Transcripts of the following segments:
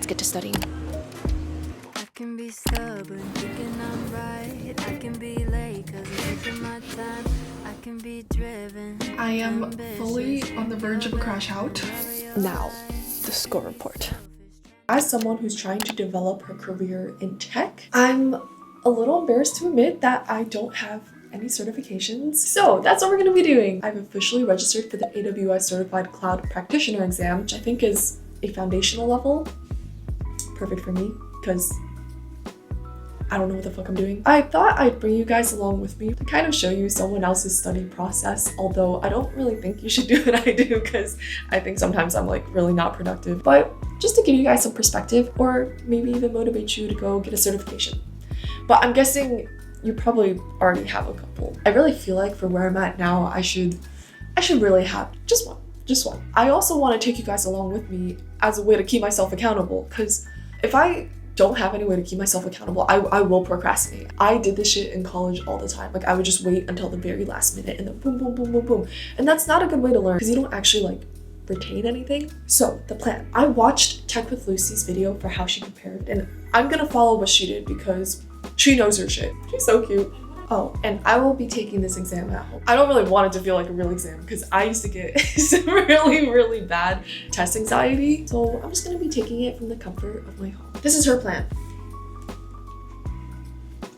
let's get to studying. I can be stubborn, thinking I'm right. I can be late cause I'm taking my time. I can be driven. I am fully on the verge of a crash out. Now, the score report. As someone who's trying to develop her career in tech, I'm a little embarrassed to admit that I don't have any certifications. So that's what we're going to be doing. I've officially registered for the AWS Certified Cloud Practitioner exam, which I think is a foundational level. Perfect for me, because I don't know what the fuck I'm doing. I thought I'd bring you guys along with me to kind of show you someone else's study process, although I don't really think you should do what I do because I think sometimes I'm like really not productive. But just to give you guys some perspective, or maybe even motivate you to go get a certification. But I'm guessing you probably already have a couple. I really feel like for where I'm at now, I should really have just one. I also want to take you guys along with me as a way to keep myself accountable, because if I don't have any way to keep myself accountable, I will procrastinate. I did this shit in college all the time. Like I would just wait until the very last minute and then boom, boom, boom, boom, boom. And that's not a good way to learn because you don't actually like retain anything. So the plan. I watched Tech with Lucy's video for how she prepared, and I'm gonna follow what she did because she knows her shit. She's so cute. Oh, and I will be taking this exam at home. I don't really want it to feel like a real exam because I used to get some really bad test anxiety. So I'm just gonna be taking it from the comfort of my home. This is her plan.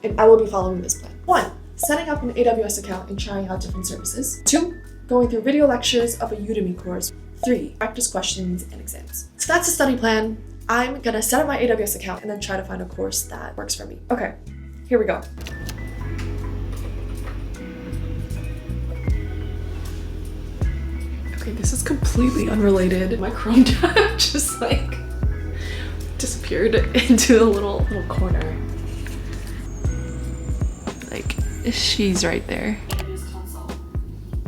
And I will be following this plan. 1, setting up an AWS account and trying out different services. 2, going through video lectures of a Udemy course. 3, practice questions and exams. So that's the study plan. I'm gonna set up my AWS account and then try to find a course that works for me. Okay, here we go. Okay, this is completely unrelated. My Chrome tab just like disappeared into a little corner. Like, she's right there. AWS console.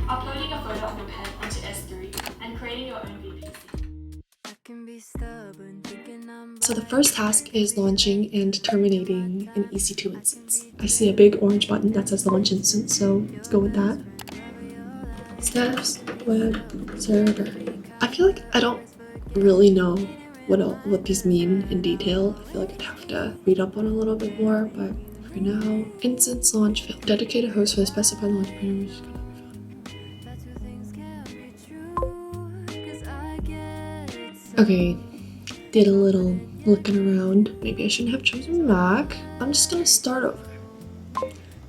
Uploading a photo of your pet onto S3 and creating your own VPC. I can be stubborn, thinking I'm So the first task is launching and terminating an EC2 instance. I see a big orange button that says launch instance, so let's go with that. Steps, web, server. I feel like I don't really know what these mean in detail. I feel like I'd have to read up on a little bit more, but for now, instance launch failed. Dedicated host for the specified launch parameter, which is gonna be fun. Okay, did a little looking around. Maybe I shouldn't have chosen Mac. I'm just gonna start over.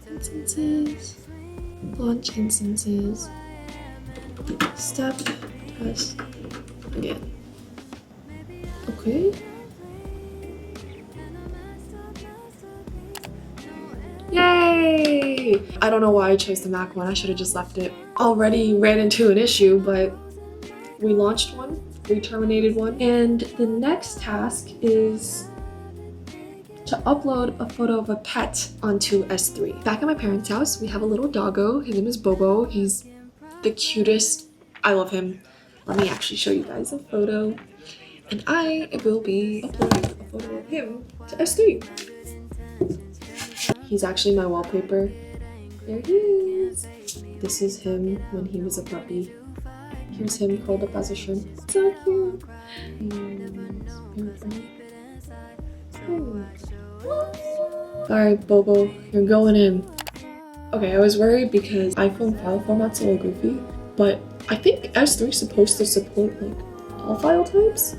Instances, launch instances, step, test, again. Okay. Yay! I don't know why I chose the Mac one. I should have just left it. Already ran into an issue, but we launched one, we terminated one, and the next task is to upload a photo of a pet onto S3. Back at my parents' house, we have a little doggo. His name is Bobo. He's the cutest. I love him. Let me actually show you guys a photo. And I will be uploading a photo of him to S3. He's actually my wallpaper. There he is. This is him when he was a puppy. Here's him curled up as a shrimp. So cute. Alright, Bobo, you're going in. Okay, I was worried because iPhone file format's a little goofy, but I think S3 is supposed to support like all file types.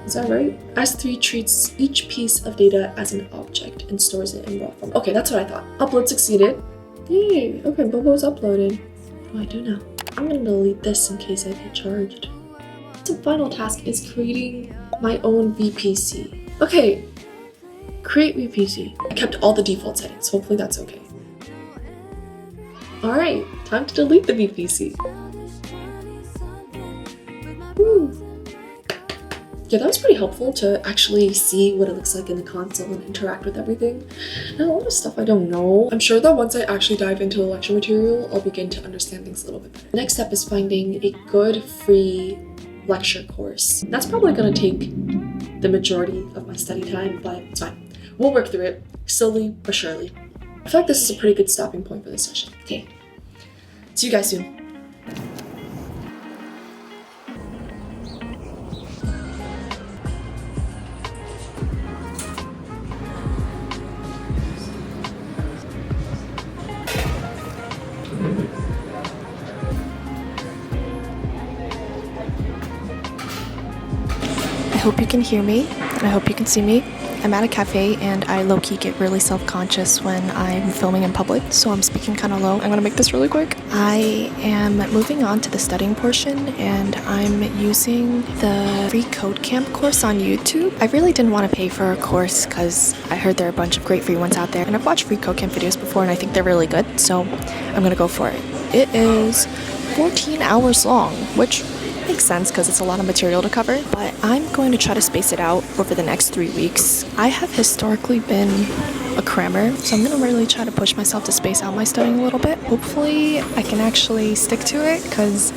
Is that right? S3 treats each piece of data as an object and stores it in raw form. Okay, that's what I thought. Upload succeeded. Yay! Okay, Bobo's uploaded. What do I do now? I'm gonna delete this in case I get charged. The final task is creating my own VPC. Okay, create VPC. I kept all the default settings. Hopefully that's okay. All right, time to delete the VPC. Woo. Yeah, that was pretty helpful to actually see what it looks like in the console and interact with everything. And a lot of stuff I don't know. I'm sure that once I actually dive into the lecture material, I'll begin to understand things a little bit better. The next step is finding a good free lecture course. That's probably gonna take the majority of my study time, but it's fine. We'll work through it slowly but surely. I feel like this is a pretty good stopping point for this session. Okay, see you guys soon. hope you can hear me, and I hope you can see me. I'm at a cafe, and I low-key get really self-conscious when I'm filming in public, so I'm speaking kind of low. I'm gonna make this really quick. I am moving on to the studying portion, and I'm using the free code camp course on YouTube. I really didn't want to pay for a course because I heard there are a bunch of great free ones out there, and I've watched free code camp videos before, and I think they're really good, so I'm gonna go for it. It is 14 hours long, which makes sense because it's a lot of material to cover, but I'm going to try to space it out over the next 3 weeks. I have historically been a crammer, so I'm going to really try to push myself to space out my studying a little bit. Hopefully I can actually stick to it because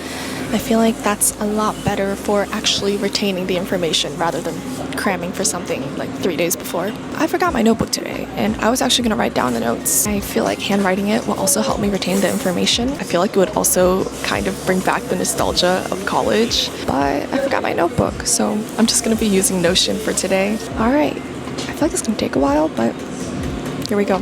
I feel like that's a lot better for actually retaining the information rather than cramming for something like 3 days before. I forgot my notebook today, and I was actually going to write down the notes. I feel like handwriting it will also help me retain the information. I feel like it would also kind of bring back the nostalgia of college, but I forgot my notebook, so I'm just going to be using Notion for today. All right, I feel like it's going to take a while, but here we go.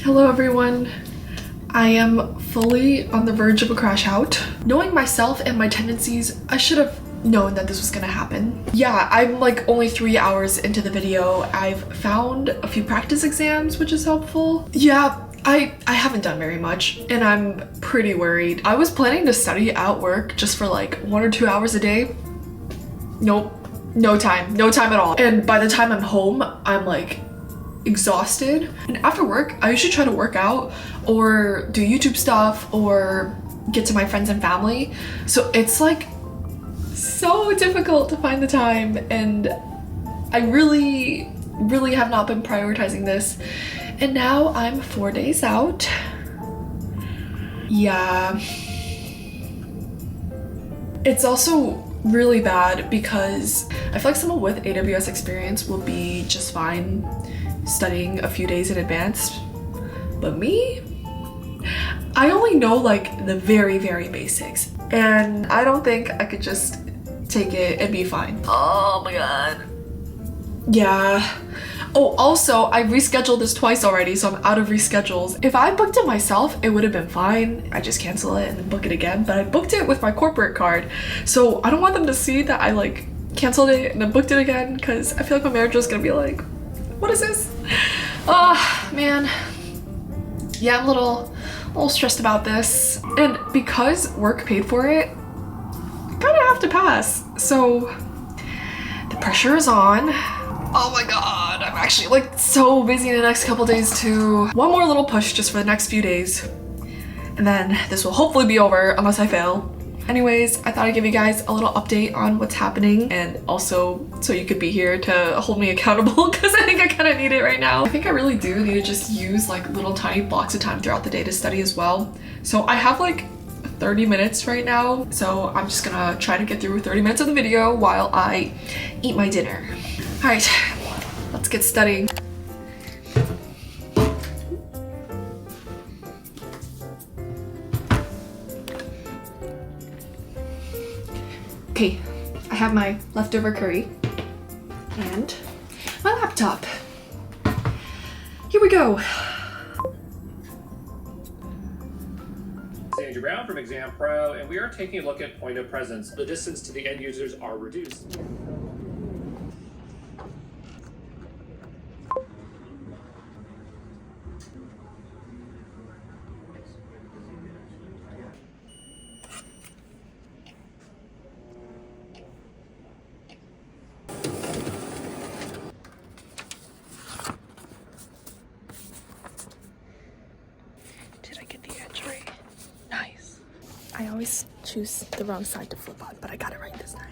Hello everyone. I am fully on the verge of a crash out. Knowing myself and my tendencies, I should have known that this was gonna happen. Yeah, I'm like only 3 hours into the video. I've found a few practice exams, which is helpful. Yeah, I haven't done very much, and I'm pretty worried. I was planning to study at work just for like 1 or 2 hours a day. Nope, no time at all. And by the time I'm home, I'm like exhausted. And after work, I usually try to work out or do YouTube stuff or get to my friends and family. So it's like so difficult to find the time, and I really have not been prioritizing this. And now I'm 4 days out. Yeah. It's also really bad because I feel like someone with AWS experience will be just fine studying a few days in advance, but me? I only know like the very basics, and I don't think I could just take it and be fine. Oh my god. Yeah. Oh, also, I rescheduled this twice already, so I'm out of reschedules. If I booked it myself, it would have been fine. I just cancel it and then book it again, but I booked it with my corporate card, so I don't want them to see that I like canceled it and then booked it again, because I feel like my manager is gonna be like, what is this? Oh, man. Yeah, I'm a little stressed about this. And because work paid for it, I kind of have to pass. So the pressure is on. Oh my god, I'm actually like so busy in the next couple days too. One more little push just for the next few days, and then this will hopefully be over unless I fail. Anyways, I thought I'd give you guys a little update on what's happening, and also so you could be here to hold me accountable, because I think I kind of need it right now. I think I really do need to just use like little tiny blocks of time throughout the day to study as well. So I have like 30 minutes right now, so I'm just gonna try to get through 30 minutes of the video while I eat my dinner. All right, let's get studying. Okay, I have my leftover curry and my laptop. Here we go. Andrew Brown from Exam Pro, and we are taking a look at point of presence. The distance to the end users are reduced. I always choose the wrong side to flip on, but I got it right this time.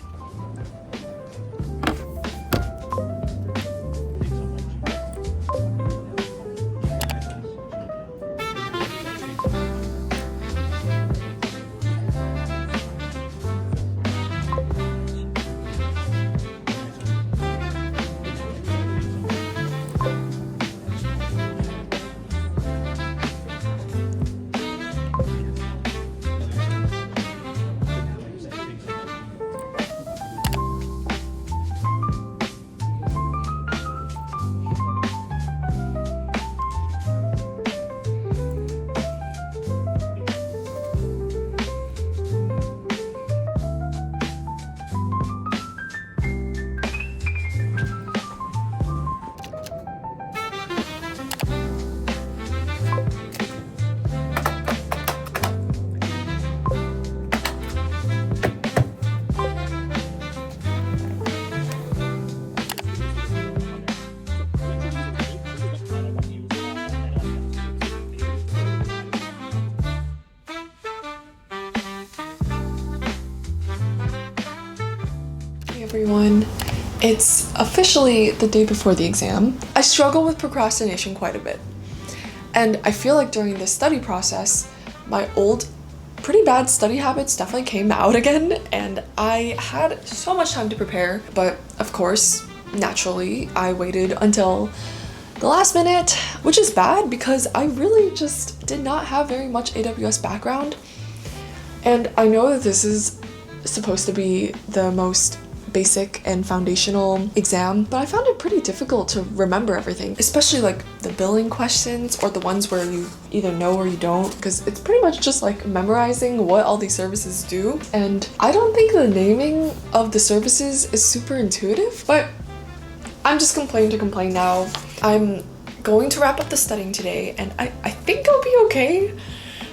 Everyone, it's officially the day before the exam. I struggle with procrastination quite a bit, and I feel like during this study process my old pretty bad study habits definitely came out again, and I had so much time to prepare, but of course naturally I waited until the last minute, which is bad because I really just did not have very much AWS background, and I know that this is supposed to be the most basic and foundational exam, but I found it pretty difficult to remember everything, especially like the billing questions or the ones where you either know or you don't, because it's pretty much just like memorizing what all these services do, and I don't think the naming of the services is super intuitive, but I'm just complaining to complain now. I'm going to wrap up the studying today, and I think I'll be okay.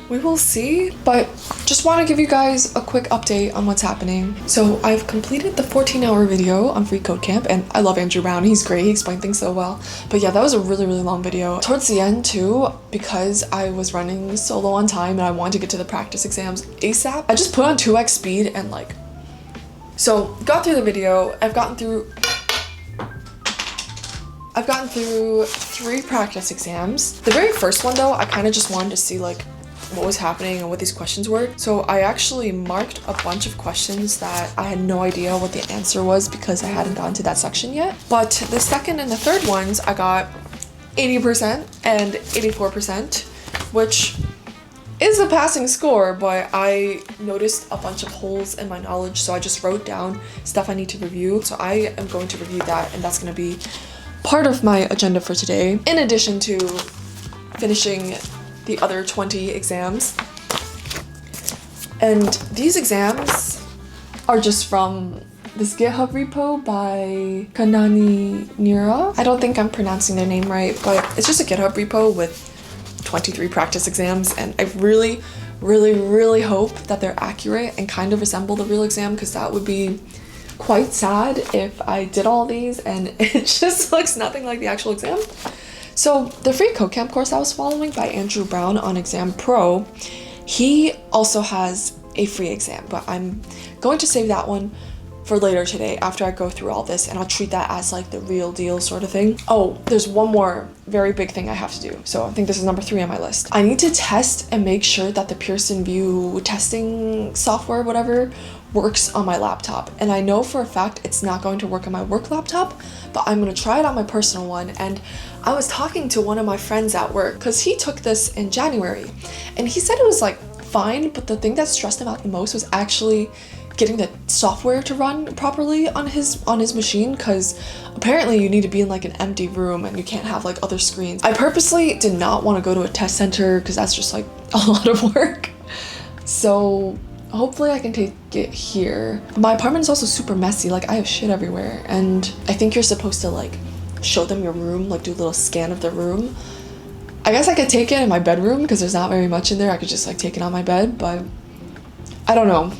We will see, but just want to give you guys a quick update on what's happening. So I've completed the 14-hour video on Free Code Camp, and I love Andrew Brown. He's great. He explained things so well. But yeah, that was a really long video. Towards the end too, because I was running solo on time and I wanted to get to the practice exams ASAP, I just put on 2x speed and like, so got through the video. I've gotten through 3 practice exams. The very first one though, I kind of just wanted to see like what was happening and what these questions were. So I actually marked a bunch of questions that I had no idea what the answer was because I hadn't gotten to that section yet. But the second and the third ones, I got 80% and 84%, which is a passing score, but I noticed a bunch of holes in my knowledge, so I just wrote down stuff I need to review. So I am going to review that, and that's going to be part of my agenda for today, in addition to finishing the other 20 exams. And these exams are just from this GitHub repo by Kanani Nira. I don't think I'm pronouncing their name right, but it's just a GitHub repo with 23 practice exams, and I really hope that they're accurate and kind of resemble the real exam, because that would be quite sad if I did all these and it just looks nothing like the actual exam. So the free code camp course I was following by Andrew Brown on Exam Pro, he also has a free exam, but I'm going to save that one for later today after I go through all this, and I'll treat that as like the real deal sort of thing. Oh, there's one more very big thing I have to do. So I think this is number 3 on my list. I need to test and make sure that the Pearson VUE testing software, whatever, works on my laptop. And I know for a fact it's not going to work on my work laptop, but I'm gonna try it on my personal one. And I was talking to one of my friends at work because he took this in January, and he said it was like fine, but the thing that stressed him out the most was actually getting the software to run properly on his machine, because apparently you need to be in like an empty room and you can't have like other screens. I purposely did not want to go to a test center because that's just like a lot of work. So hopefully I can take it here. My apartment is also super messy, like I have shit everywhere, and I think you're supposed to like show them your room, like do a little scan of the room. I guess I could take it in my bedroom because there's not very much in there. I could just like take it on my bed, but I don't know.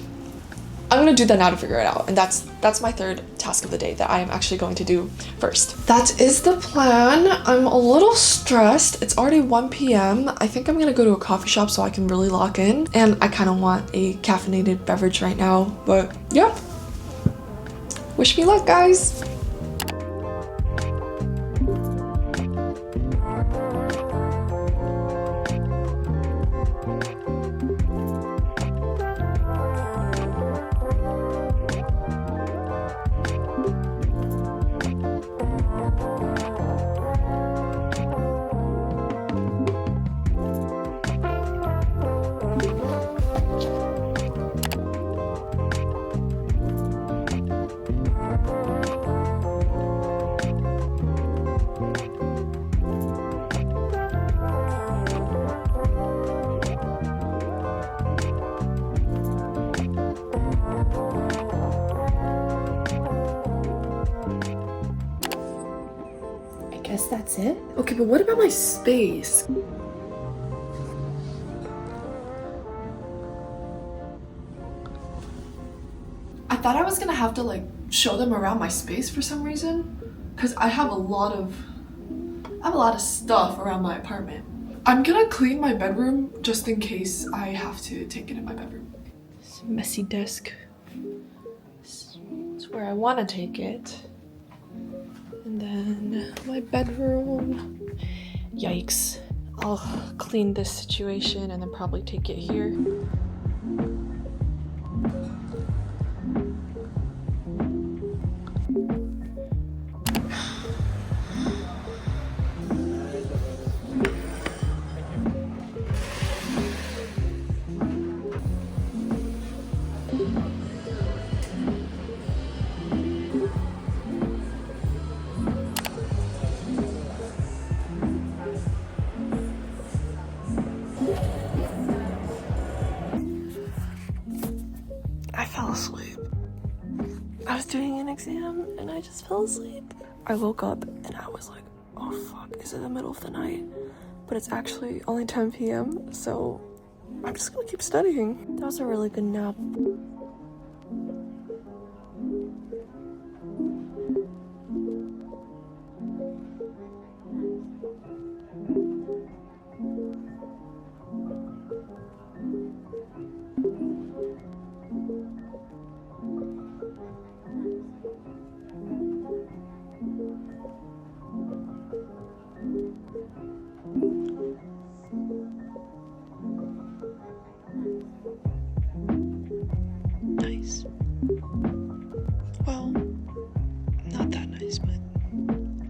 I'm gonna do that now to figure it out. And that's my third task of the day that I am actually going to do first. That is the plan. I'm a little stressed. It's already 1 p.m. I think I'm gonna go to a coffee shop so I can really lock in. And I kind of want a caffeinated beverage right now. But yeah, wish me luck, guys. Guess that's it. Okay, but what about my space? I thought I was gonna have to like show them around my space for some reason, because I have a lot of stuff around my apartment. I'm gonna clean my bedroom just in case I have to take it in my bedroom. This messy desk. It's where I want to take it. And then my bedroom. Yikes. I'll clean this situation and then probably take it here. I fell asleep. I was doing an exam and I just fell asleep. I woke up and I was like, oh fuck, is it the middle of the night? But it's actually only 10 p.m. so I'm just gonna keep studying. That was a really good nap. Nice. Well, not that nice, but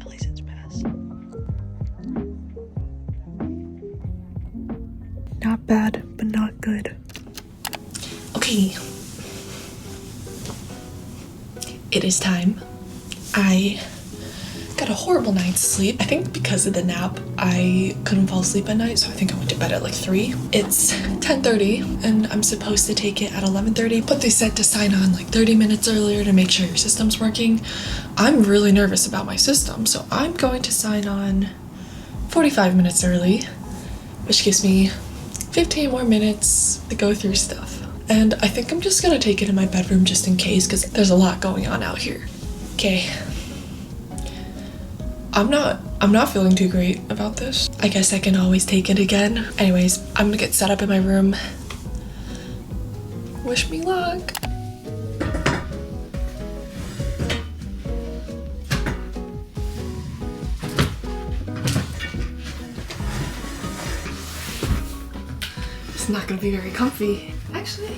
at least it's passed. Not bad, but not good. Okay. It is time. I got a horrible night's sleep. I think because of the nap, I couldn't fall asleep at night, so I think I went to bed at like 3. It's 10:30 and I'm supposed to take it at 11:30, but they said to sign on like 30 minutes earlier to make sure your system's working. I'm really nervous about my system, so I'm going to sign on 45 minutes early, which gives me 15 more minutes to go through stuff. And I think I'm just gonna take it in my bedroom just in case, because there's a lot going on out here. Okay. I'm not feeling too great about this. I guess I can always take it again. Anyways, I'm gonna get set up in my room. Wish me luck. It's not gonna be very comfy. Actually,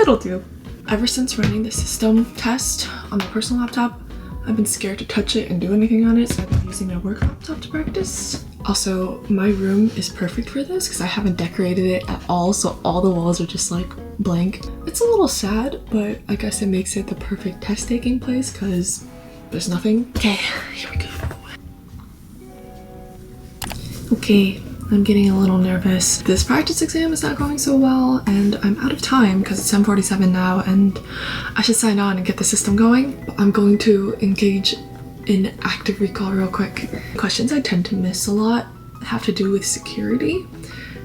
it'll do. Ever since running the system test on my personal laptop, I've been scared to touch it and do anything on it, so I've been using my work laptop to practice. Also, my room is perfect for this because I haven't decorated it at all, so all the walls are just like blank. It's a little sad, but I guess it makes it the perfect test-taking place because there's nothing. Okay, here we go. Okay, I'm getting a little nervous. This practice exam is not going so well, and I'm out of time because it's 10:47 now, and I should sign on and get the system going. But I'm going to engage in active recall real quick. Questions I tend to miss a lot have to do with security,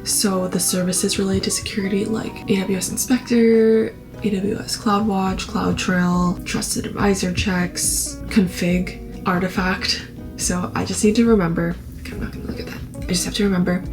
So the services related to security like AWS Inspector, AWS CloudWatch, CloudTrail, Trusted Advisor checks, config, artifact. So I just need to remember. Okay, I'm not gonna look at that. I just have to remember.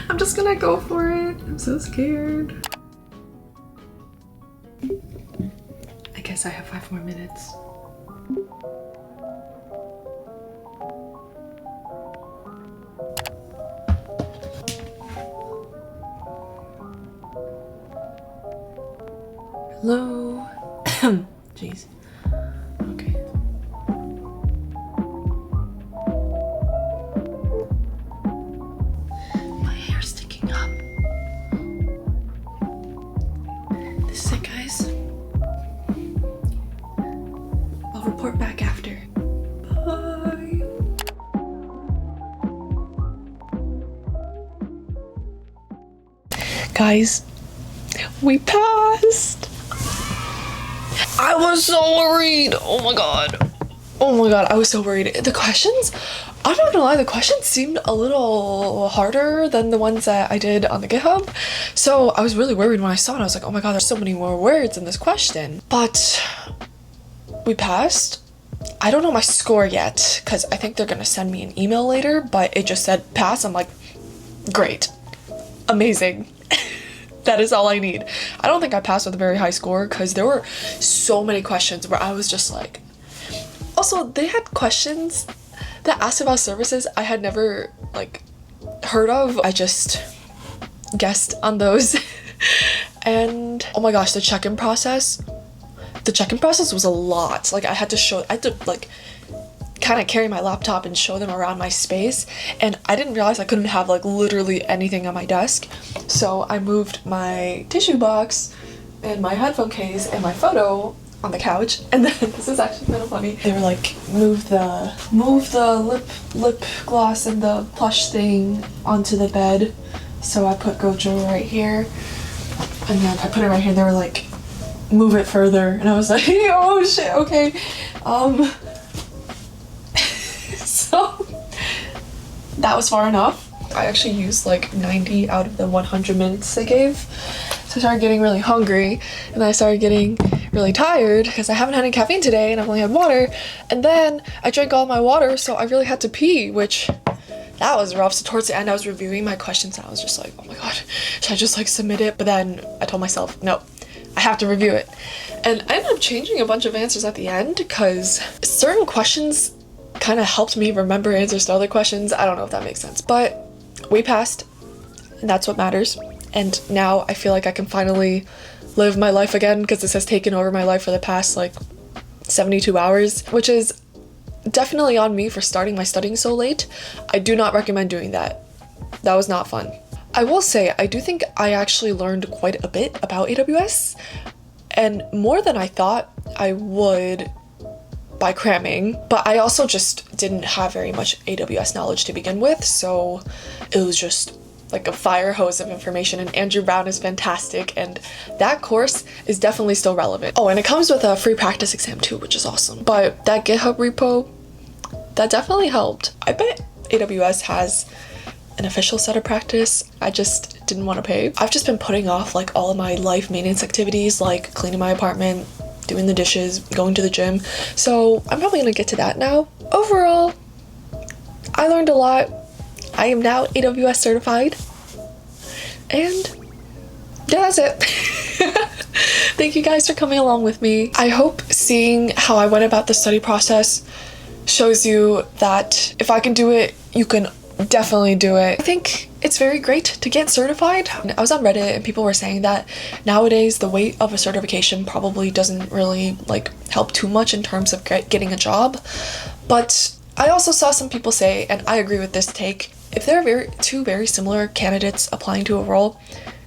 I'm just gonna go for it. I'm so scared. I guess I have 5 more minutes. Hello. Jeez. Okay. My hair's sticking up. This is it, guys. I'll report back after. Bye. Guys, we passed. I was so worried. Oh my god. Oh my god, I was so worried. The questions, I'm not gonna lie, the questions seemed a little harder than the ones that I did on the GitHub. So I was really worried when I saw it. I was like, oh my god, there's so many more words in this question. But we passed. I don't know my score yet because I think they're gonna send me an email later, but it just said pass. I'm like, great, amazing. That is all I need. I don't think I passed with a very high score because there were so many questions where I was just like, also they had questions that asked about services I had never like heard of. I just guessed on those. And oh my gosh, the check-in process was a lot. Like I had to like kind of carry my laptop and show them around my space, and I didn't realize I couldn't have like literally anything on my desk. So I moved my tissue box and my headphone case and my photo on the couch, and then this is actually kind of funny. They were like, move the lip gloss and the plush thing onto the bed. So I put Gojo right here, and then I put it right here. They were like, move it further, and I was like, oh shit, okay. So that was far enough. I actually used like 90 out of the 100 minutes they gave. So I started getting really hungry, and then I started getting really tired because I haven't had any caffeine today and I've only had water. And then I drank all my water, so I really had to pee, which that was rough. So towards the end I was reviewing my questions and I was just like, oh my god, should I just like submit it? But then I told myself, no, I have to review it. And I ended up changing a bunch of answers at the end because certain questions kind of helped me remember answers to other questions. I don't know if that makes sense, but we passed, and that's what matters. And now I feel like I can finally live my life again because this has taken over my life for the past like 72 hours, which is definitely on me for starting my studying so late. I do not recommend doing that. That was not fun. I will say, I do think I actually learned quite a bit about AWS, and more than I thought I would by cramming, but I also just didn't have very much AWS knowledge to begin with, so it was just like a fire hose of information, and Andrew Brown is fantastic, and that course is definitely still relevant. Oh, and it comes with a free practice exam too, which is awesome. But that GitHub repo, that definitely helped. I bet AWS has an official set of practice. I just didn't want to pay. I've just been putting off like all of my life maintenance activities, like cleaning my apartment, doing the dishes, going to the gym. So I'm probably gonna get to that now. Overall, I learned a lot. I am now AWS certified. And yeah, that's it. Thank you guys for coming along with me. I hope seeing how I went about the study process shows you that if I can do it, you can definitely do it. I think it's very great to get certified. I was on Reddit and people were saying that nowadays the weight of a certification probably doesn't really like help too much in terms of getting a job. But I also saw some people say, and I agree with this take, if there are two very similar candidates applying to a role,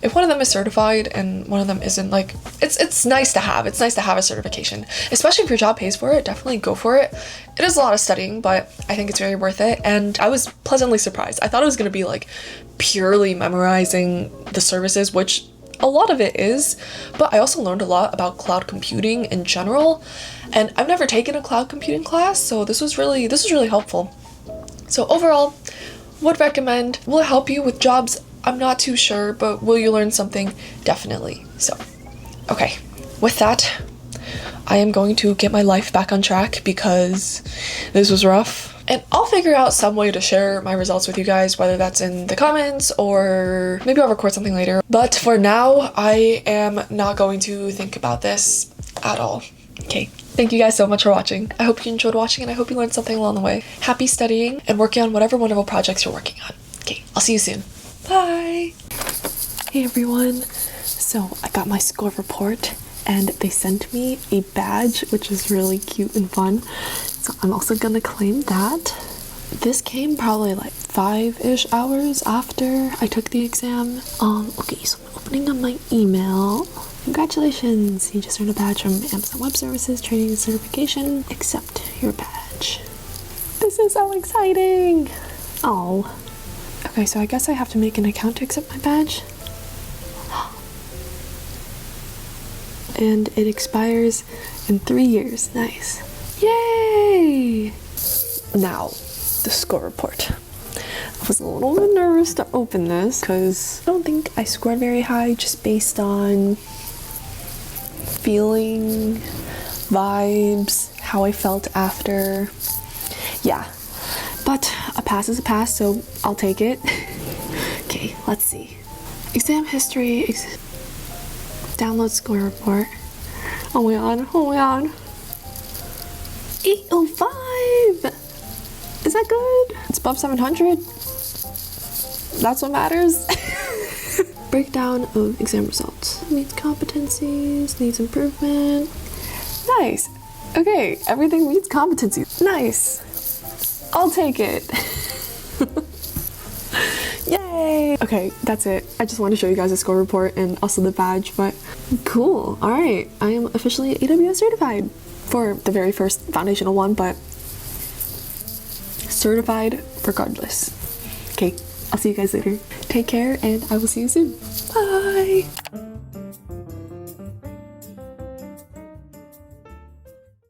if one of them is certified and one of them isn't, like, it's nice to have. It's nice to have a certification, especially if your job pays for it. Definitely go for it. It is a lot of studying, but I think it's very worth it. And I was pleasantly surprised. I thought it was going to be like purely memorizing the services, which a lot of it is, but I also learned a lot about cloud computing in general. And I've never taken a cloud computing class, so this was really helpful. So overall, would recommend. Will it help you with jobs? I'm not too sure, but will you learn something? Definitely. So, okay, with that, I am going to get my life back on track because this was rough. And I'll figure out some way to share my results with you guys, whether that's in the comments or maybe I'll record something later. But for now, I am not going to think about this at all. Okay, thank you guys so much for watching. I hope you enjoyed watching and I hope you learned something along the way. Happy studying and working on whatever wonderful projects you're working on. Okay, I'll see you soon. Bye! Hey everyone! So I got my score report and they sent me a badge, which is really cute and fun. So I'm also gonna claim that. This came probably like 5-ish hours after I took the exam. Okay, so I'm opening up my email. Congratulations! You just earned a badge from Amazon Web Services Training and Certification. Accept your badge. This is so exciting! Oh. Okay, so I guess I have to make an account to accept my badge. And it expires in 3 years. Nice. Yay! Now, the score report. I was a little bit nervous to open this because I don't think I scored very high just based on feeling, vibes, how I felt after. Yeah. But a pass is a pass, so I'll take it. Okay, let's see. Exam history, download score report. Oh my god, oh my god. 805! Is that good? It's above 700. That's what matters. Breakdown of exam results. Needs competencies, needs improvement. Nice. Okay, everything meets competencies. Nice. I'll take it. Yay! Okay, that's it. I just wanted to show you guys the score report and also the badge, but cool. All right, I am officially AWS certified for the very first foundational one, but certified regardless. Okay, I'll see you guys later. Take care and I will see you soon. Bye!